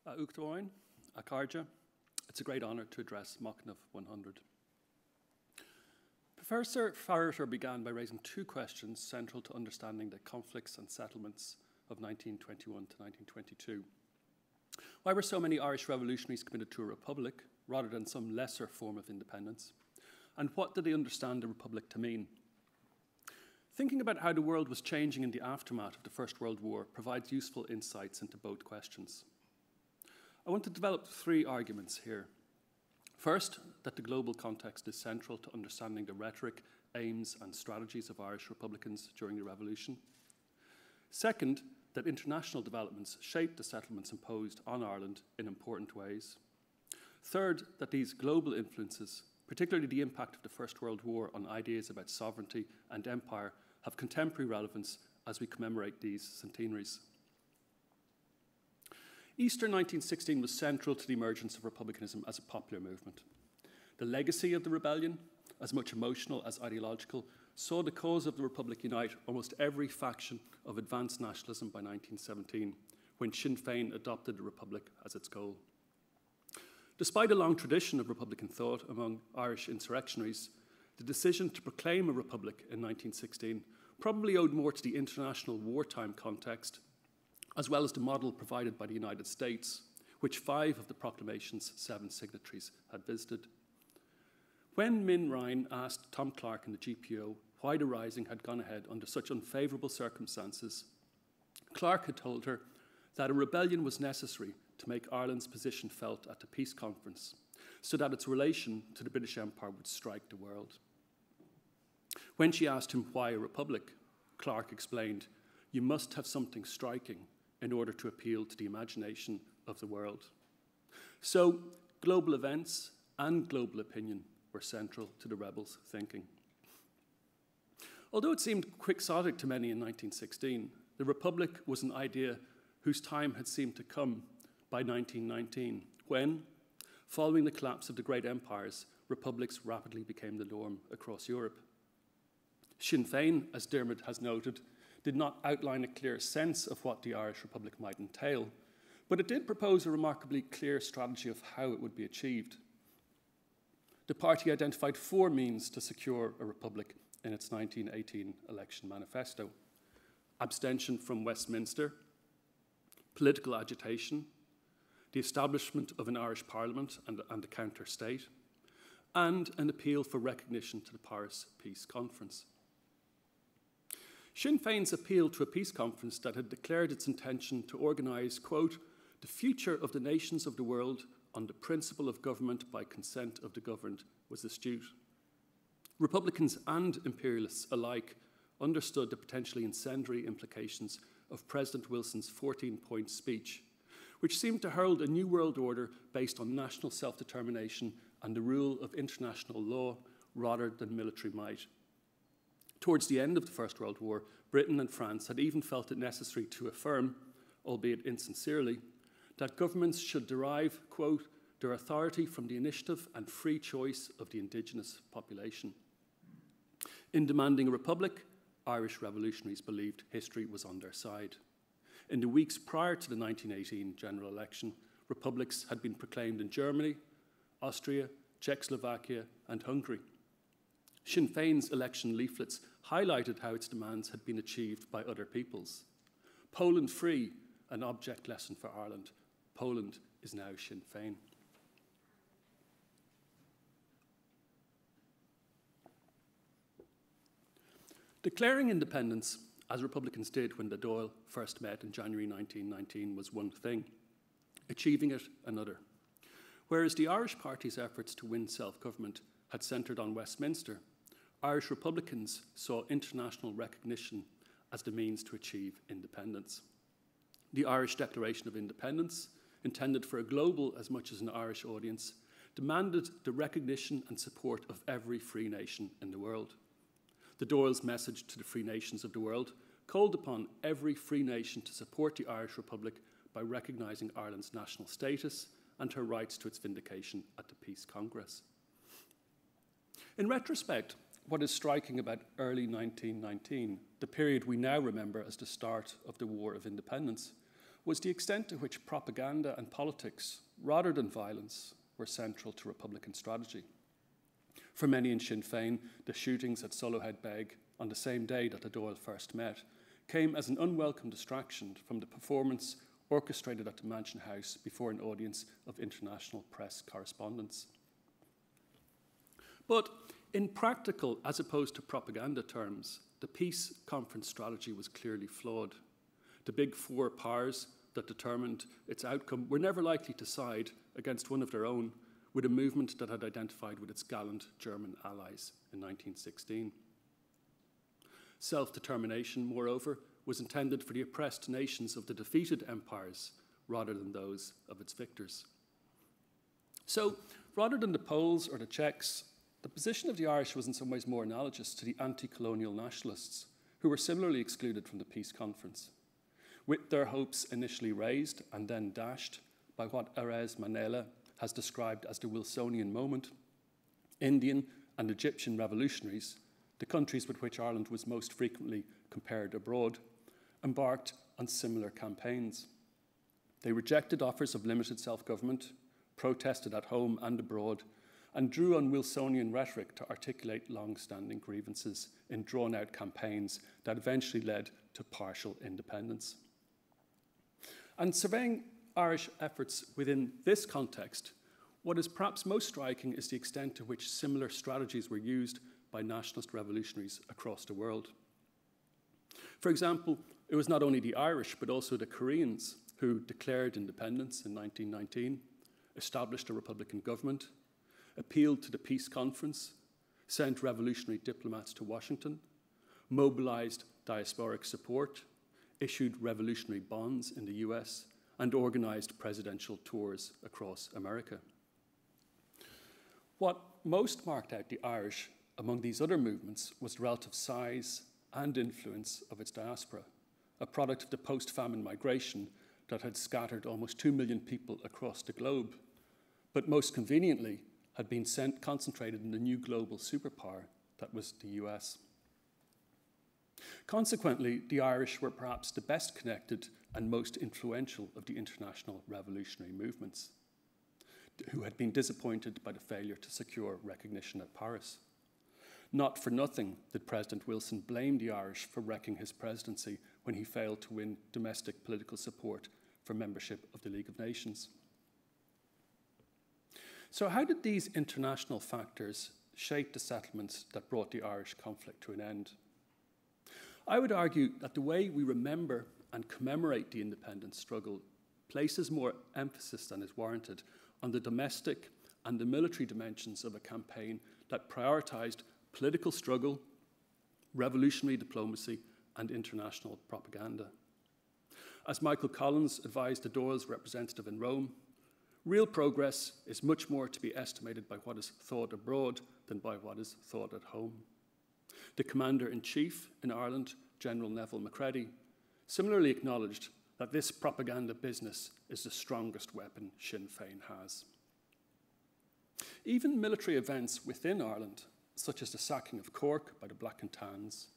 Uachtaráin, Akarja, it's a great honour to address Machnamh 100. Professor Fearghal began by raising two questions central to understanding the conflicts and settlements of 1921 to 1922. Why were so many Irish revolutionaries committed to a republic rather than some lesser form of independence? And what did they understand the republic to mean? Thinking about how the world was changing in the aftermath of the First World War provides useful insights into both questions. I want to develop three arguments here. First, that the global context is central to understanding the rhetoric, aims, and strategies of Irish Republicans during the Revolution. Second, that international developments shaped the settlements imposed on Ireland in important ways. Third, that these global influences, particularly the impact of the First World War on ideas about sovereignty and empire, have contemporary relevance as we commemorate these centenaries. Easter 1916 was central to the emergence of republicanism as a popular movement. The legacy of the rebellion, as much emotional as ideological, saw the cause of the Republic unite almost every faction of advanced nationalism by 1917, when Sinn Féin adopted the Republic as its goal. Despite a long tradition of Republican thought among Irish insurrectionaries, the decision to proclaim a republic in 1916 probably owed more to the international wartime context, as well as the model provided by the United States, which 5 of the proclamation's 7 signatories had visited. When Min Ryan asked Tom Clark in the GPO why the rising had gone ahead under such unfavourable circumstances, Clark had told her that a rebellion was necessary to make Ireland's position felt at the peace conference, so that its relation to the British Empire would strike the world. When she asked him why a republic, Clark explained, "You must have something striking in order to appeal to the imagination of the world." So, global events and global opinion were central to the rebels' thinking. Although it seemed quixotic to many in 1916, the Republic was an idea whose time had seemed to come by 1919, when, following the collapse of the great empires, republics rapidly became the norm across Europe. Sinn Féin, as Dermot has noted, did not outline a clear sense of what the Irish Republic might entail, but it did propose a remarkably clear strategy of how it would be achieved. The party identified 4 means to secure a republic in its 1918 election manifesto: abstention from Westminster, political agitation, the establishment of an Irish Parliament and a counter-state, and an appeal for recognition to the Paris Peace Conference. Sinn Féin's appeal to a peace conference that had declared its intention to organise, quote, "the future of the nations of the world on the principle of government by consent of the governed," was astute. Republicans and imperialists alike understood the potentially incendiary implications of President Wilson's 14-point speech, which seemed to herald a new world order based on national self-determination and the rule of international law rather than military might. Towards the end of the First World War, Britain and France had even felt it necessary to affirm, albeit insincerely, that governments should derive, quote, "their authority from the initiative and free choice of the indigenous population." In demanding a republic, Irish revolutionaries believed history was on their side. In the weeks prior to the 1918 general election, republics had been proclaimed in Germany, Austria, Czechoslovakia, and Hungary. Sinn Féin's election leaflets highlighted how its demands had been achieved by other peoples. Poland free, an object lesson for Ireland. Poland is now Sinn Féin. Declaring independence, as Republicans did when the Dáil first met in January 1919, was one thing, achieving it another. Whereas the Irish Party's efforts to win self-government had centred on Westminster, Irish Republicans saw international recognition as the means to achieve independence. The Irish Declaration of Independence, intended for a global as much as an Irish audience, demanded the recognition and support of every free nation in the world. The Dáil's message to the free nations of the world called upon every free nation to support the Irish Republic by recognising Ireland's national status and her rights to its vindication at the Peace Congress. In retrospect, what is striking about early 1919, the period we now remember as the start of the War of Independence, was the extent to which propaganda and politics, rather than violence, were central to Republican strategy. For many in Sinn Féin, the shootings at Solohead Beg on the same day that the Dáil first met came as an unwelcome distraction from the performance orchestrated at the Mansion House before an audience of international press correspondents. But in practical, as opposed to propaganda terms, the peace conference strategy was clearly flawed. The big four powers that determined its outcome were never likely to side against one of their own with a movement that had identified with its gallant German allies in 1916. Self-determination, moreover, was intended for the oppressed nations of the defeated empires rather than those of its victors. So, rather than the Poles or the Czechs, the position of the Irish was in some ways more analogous to the anti-colonial nationalists, who were similarly excluded from the peace conference. With their hopes initially raised and then dashed by what Erez Manela has described as the Wilsonian moment, Indian and Egyptian revolutionaries, the countries with which Ireland was most frequently compared abroad, embarked on similar campaigns. They rejected offers of limited self-government, protested at home and abroad, and drew on Wilsonian rhetoric to articulate long-standing grievances in drawn-out campaigns that eventually led to partial independence. And surveying Irish efforts within this context, what is perhaps most striking is the extent to which similar strategies were used by nationalist revolutionaries across the world. For example, it was not only the Irish, but also the Koreans who declared independence in 1919, established a republican government, appealed to the peace conference, sent revolutionary diplomats to Washington, mobilized diasporic support, issued revolutionary bonds in the US, and organized presidential tours across America. What most marked out the Irish among these other movements was the relative size and influence of its diaspora, a product of the post-famine migration that had scattered almost 2 million people across the globe, but most conveniently had been concentrated in the new global superpower that was the US. Consequently, the Irish were perhaps the best connected and most influential of the international revolutionary movements, who had been disappointed by the failure to secure recognition at Paris. Not for nothing did President Wilson blame the Irish for wrecking his presidency when he failed to win domestic political support for membership of the League of Nations. So how did these international factors shape the settlements that brought the Irish conflict to an end? I would argue that the way we remember and commemorate the independence struggle places more emphasis than is warranted on the domestic and the military dimensions of a campaign that prioritized political struggle, revolutionary diplomacy, and international propaganda. As Michael Collins advised the Dáil's representative in Rome, real progress is much more to be estimated by what is thought abroad than by what is thought at home. The Commander-in-Chief in Ireland, General Neville McGarry, similarly acknowledged that this propaganda business is the strongest weapon Sinn Féin has. Even military events within Ireland, such as the sacking of Cork by the Black and Tans,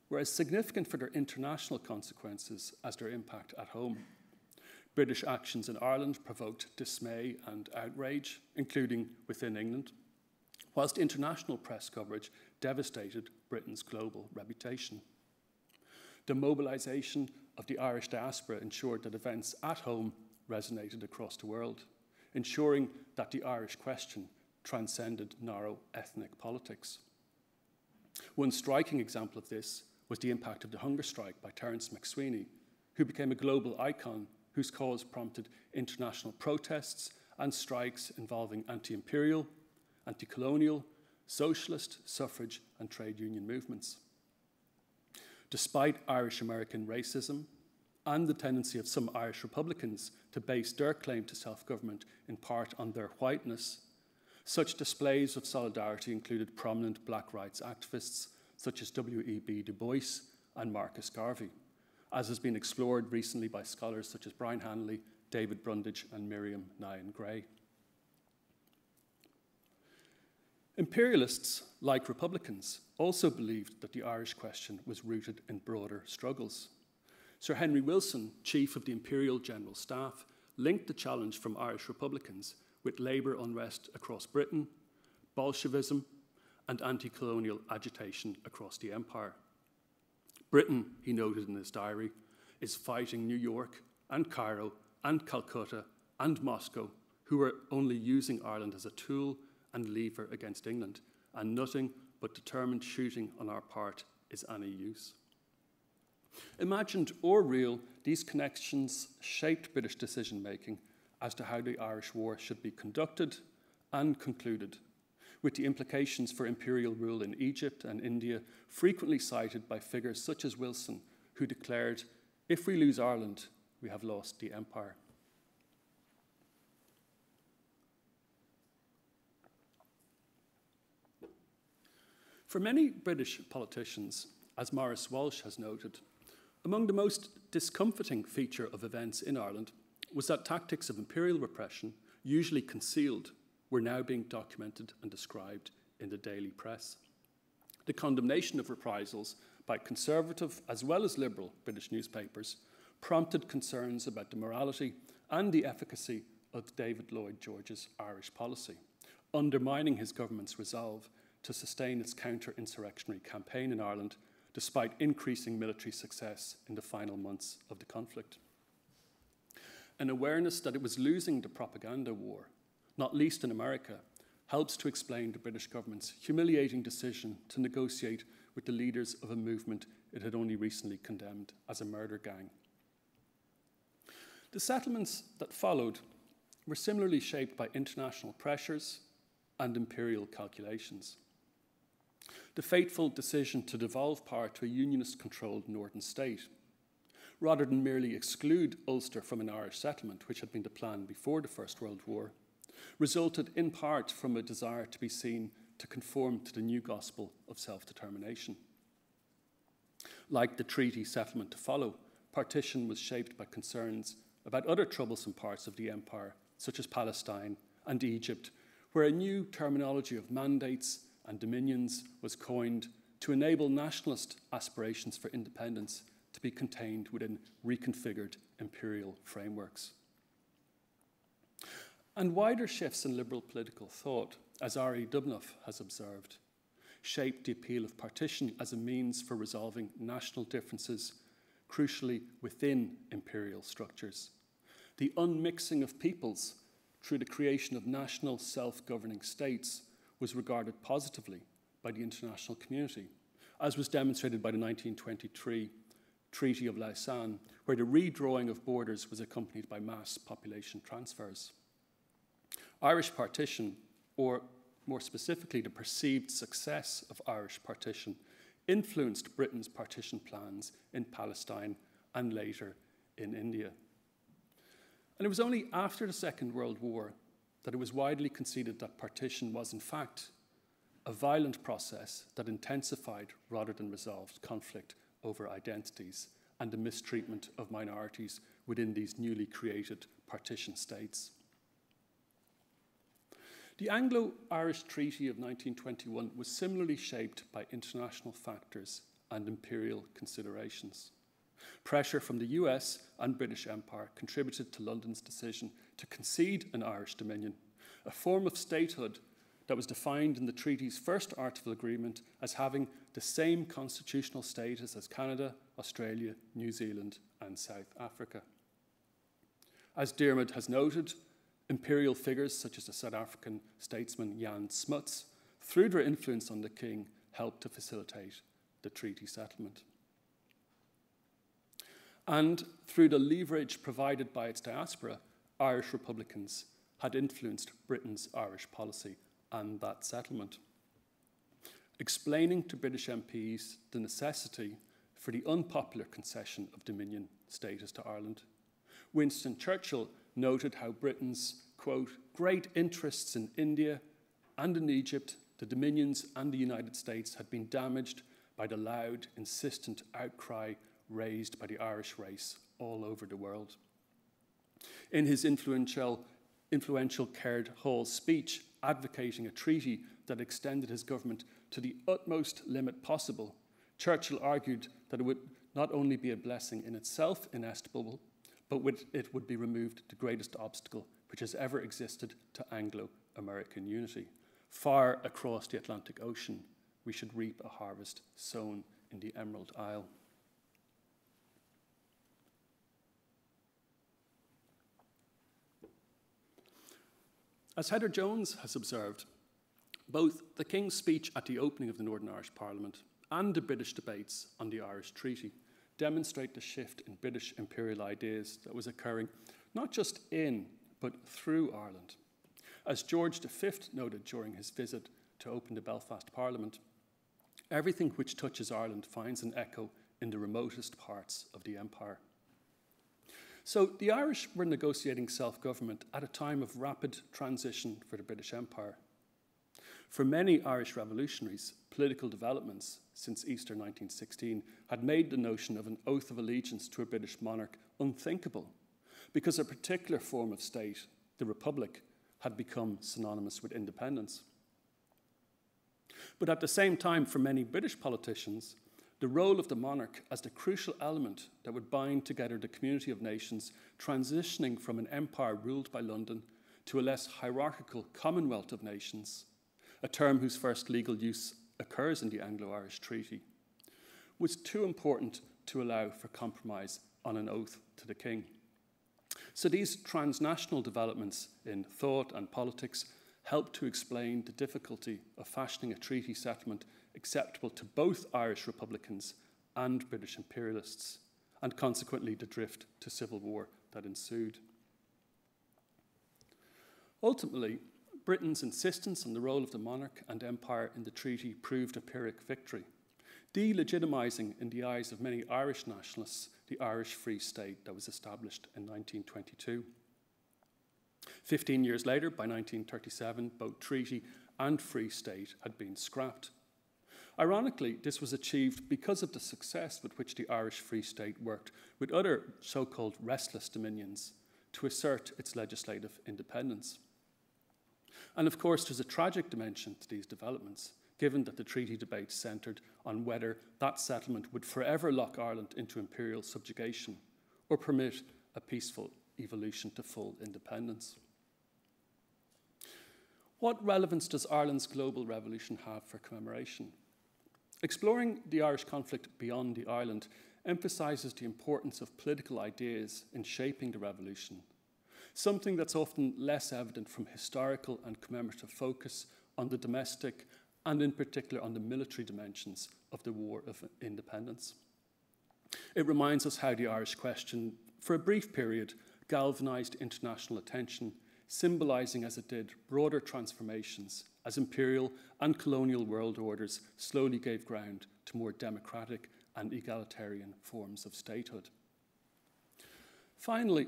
were as significant for their international consequences as their impact at home. British actions in Ireland provoked dismay and outrage, including within England, whilst international press coverage devastated Britain's global reputation. The mobilisation of the Irish diaspora ensured that events at home resonated across the world, ensuring that the Irish question transcended narrow ethnic politics. One striking example of this was the impact of the hunger strike by Terence MacSwiney, who became a global icon whose cause prompted international protests and strikes involving anti-imperial, anti-colonial, socialist, suffrage, and trade union movements. Despite Irish-American racism and the tendency of some Irish Republicans to base their claim to self-government in part on their whiteness, such displays of solidarity included prominent black rights activists such as W.E.B. Du Bois and Marcus Garvey, as has been explored recently by scholars such as Brian Hanley, David Brundage, and Miriam Nyan Gray. Imperialists, like Republicans, also believed that the Irish question was rooted in broader struggles. Sir Henry Wilson, Chief of the Imperial General Staff, linked the challenge from Irish Republicans with Labour unrest across Britain, Bolshevism, and anti-colonial agitation across the empire. Britain, he noted in his diary, is fighting New York and Cairo and Calcutta and Moscow, who are only using Ireland as a tool and lever against England, and nothing but determined shooting on our part is any use. Imagined or real, these connections shaped British decision-making as to how the Irish War should be conducted and concluded, with the implications for imperial rule in Egypt and India frequently cited by figures such as Wilson, who declared, "If we lose Ireland, we have lost the empire." For many British politicians, as Maurice Walsh has noted, among the most discomforting feature of events in Ireland was that tactics of imperial repression, usually concealed, were now being documented and described in the daily press. The condemnation of reprisals by conservative as well as liberal British newspapers prompted concerns about the morality and the efficacy of David Lloyd George's Irish policy, undermining his government's resolve to sustain its counter-insurrectionary campaign in Ireland despite increasing military success in the final months of the conflict. An awareness that it was losing the propaganda war, not least in America, helps to explain the British government's humiliating decision to negotiate with the leaders of a movement it had only recently condemned as a murder gang. The settlements that followed were similarly shaped by international pressures and imperial calculations. The fateful decision to devolve power to a unionist-controlled northern state, rather than merely exclude Ulster from an Irish settlement, which had been the plan before the First World War, resulted in part from a desire to be seen to conform to the new gospel of self-determination. Like the treaty settlement to follow, partition was shaped by concerns about other troublesome parts of the empire, such as Palestine and Egypt, where a new terminology of mandates and dominions was coined to enable nationalist aspirations for independence to be contained within reconfigured imperial frameworks. And wider shifts in liberal political thought, as R.E. Dubnoff has observed, shaped the appeal of partition as a means for resolving national differences, crucially within imperial structures. The unmixing of peoples through the creation of national self-governing states was regarded positively by the international community, as was demonstrated by the 1923 Treaty of Lausanne, where the redrawing of borders was accompanied by mass population transfers. Irish partition, or more specifically the perceived success of Irish partition, influenced Britain's partition plans in Palestine and later in India. And it was only after the Second World War that it was widely conceded that partition was in fact a violent process that intensified rather than resolved conflict over identities and the mistreatment of minorities within these newly created partition states. The Anglo-Irish Treaty of 1921 was similarly shaped by international factors and imperial considerations. Pressure from the US and British Empire contributed to London's decision to concede an Irish dominion, a form of statehood that was defined in the treaty's first article agreement as having the same constitutional status as Canada, Australia, New Zealand, and South Africa. As Diarmuid has noted, imperial figures such as the South African statesman Jan Smuts, through their influence on the king, helped to facilitate the treaty settlement. And through the leverage provided by its diaspora, Irish Republicans had influenced Britain's Irish policy and that settlement, explaining to British MPs the necessity for the unpopular concession of Dominion status to Ireland. Winston Churchill noted how Britain's, quote, great interests in India and in Egypt, the Dominions and the United States had been damaged by the loud, insistent outcry raised by the Irish race all over the world. In his influential Caird Hall speech advocating a treaty that extended his government to the utmost limit possible, Churchill argued that it would not only be a blessing in itself inestimable, but it would be removed the greatest obstacle which has ever existed to Anglo-American unity. Far across the Atlantic Ocean, we should reap a harvest sown in the Emerald Isle. As Heather Jones has observed, both the King's speech at the opening of the Northern Irish Parliament and the British debates on the Irish Treaty demonstrate the shift in British imperial ideas that was occurring not just in, but through Ireland. As George V noted during his visit to open the Belfast Parliament, everything which touches Ireland finds an echo in the remotest parts of the empire. So the Irish were negotiating self-government at a time of rapid transition for the British Empire. For many Irish revolutionaries, political developments since Easter 1916 had made the notion of an oath of allegiance to a British monarch unthinkable, because a particular form of state, the Republic, had become synonymous with independence. But at the same time, for many British politicians, the role of the monarch as the crucial element that would bind together the community of nations, transitioning from an empire ruled by London to a less hierarchical Commonwealth of Nations, a term whose first legal use occurs in the Anglo-Irish Treaty, was too important to allow for compromise on an oath to the king. So these transnational developments in thought and politics helped to explain the difficulty of fashioning a treaty settlement acceptable to both Irish Republicans and British imperialists, and consequently the drift to civil war that ensued. Ultimately, Britain's insistence on the role of the monarch and empire in the treaty proved a Pyrrhic victory, delegitimising in the eyes of many Irish nationalists the Irish Free State that was established in 1922. 15 years later, by 1937, both treaty and Free State had been scrapped. Ironically, this was achieved because of the success with which the Irish Free State worked with other so-called restless dominions to assert its legislative independence. And of course, there's a tragic dimension to these developments, given that the treaty debate centred on whether that settlement would forever lock Ireland into imperial subjugation or permit a peaceful evolution to full independence. What relevance does Ireland's global revolution have for commemoration? Exploring the Irish conflict beyond the island emphasises the importance of political ideas in shaping the revolution, something that's often less evident from historical and commemorative focus on the domestic and in particular on the military dimensions of the War of Independence. It reminds us how the Irish question, for a brief period, galvanised international attention, symbolising as it did broader transformations as imperial and colonial world orders slowly gave ground to more democratic and egalitarian forms of statehood. Finally,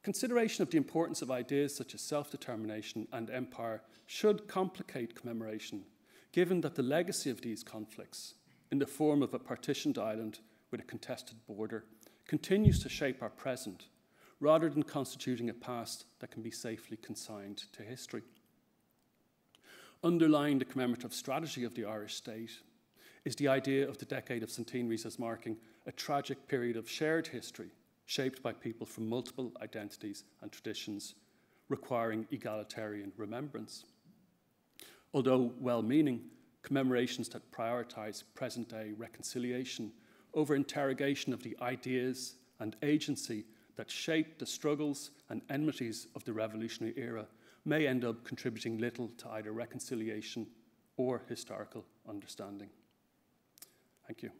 consideration of the importance of ideas such as self-determination and empire should complicate commemoration, given that the legacy of these conflicts, in the form of a partitioned island with a contested border, continues to shape our present, rather than constituting a past that can be safely consigned to history. Underlying the commemorative strategy of the Irish state is the idea of the decade of centenaries as marking a tragic period of shared history, shaped by people from multiple identities and traditions, requiring egalitarian remembrance. Although well-meaning, commemorations that prioritise present-day reconciliation over interrogation of the ideas and agency that shaped the struggles and enmities of the revolutionary era may end up contributing little to either reconciliation or historical understanding. Thank you.